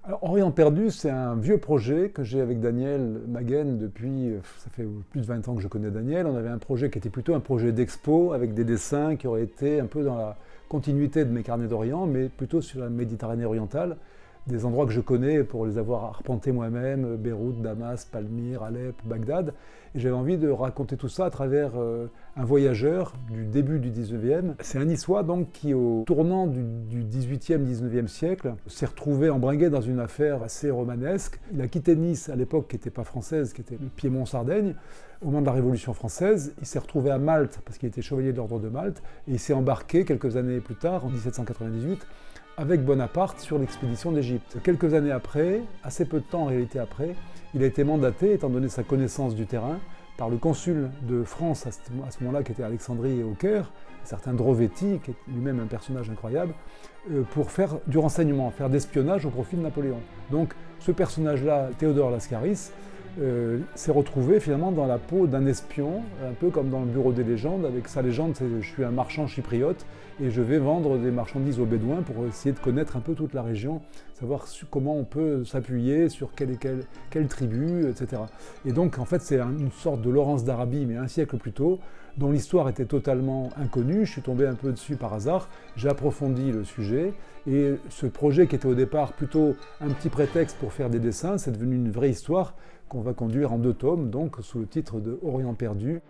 Alors, Orient perdu, c'est un vieux projet que j'ai avec Daniel Maguen depuis, ça fait plus de 20 ans que je connais Daniel. On avait un projet qui était plutôt un projet d'expo avec des dessins qui auraient été un peu dans la continuité de mes carnets d'Orient, mais plutôt sur la Méditerranée orientale, des endroits que je connais pour les avoir arpentés moi-même, Beyrouth, Damas, Palmyre, Alep, Bagdad. Et j'avais envie de raconter tout ça à travers un voyageur du début du 19e. C'est un Niçois donc qui, au tournant du 18e, 19e siècle, s'est retrouvé embringué dans une affaire assez romanesque. Il a quitté Nice à l'époque qui n'était pas française, qui était le Piémont-Sardaigne. Au moment de la Révolution française, il s'est retrouvé à Malte parce qu'il était chevalier de l'ordre de Malte et il s'est embarqué quelques années plus tard, en 1798, avec Bonaparte sur l'expédition d'Égypte. Quelques années après, assez peu de temps en réalité après, il a été mandaté, étant donné sa connaissance du terrain, par le consul de France à ce moment-là, qui était à Alexandrie et au Caire, un certain Drovetti, qui est lui-même un personnage incroyable, pour faire du renseignement, faire d'espionnage au profit de Napoléon. Donc ce personnage-là, Théodore Lascaris, s'est retrouvé finalement dans la peau d'un espion, un peu comme dans le Bureau des légendes, avec sa légende, c'est je suis un marchand chypriote et je vais vendre des marchandises aux Bédouins pour essayer de connaître un peu toute la région, savoir comment on peut s'appuyer sur quelle tribu, etc. Et donc en fait c'est une sorte de Laurence d'Arabie, mais un siècle plus tôt, dont l'histoire était totalement inconnue. Je suis tombé un peu dessus par hasard, j'ai approfondi le sujet, et ce projet qui était au départ plutôt un petit prétexte pour faire des dessins, c'est devenu une vraie histoire qu'on va conduire en 2 tomes, donc sous le titre de Orient perdu.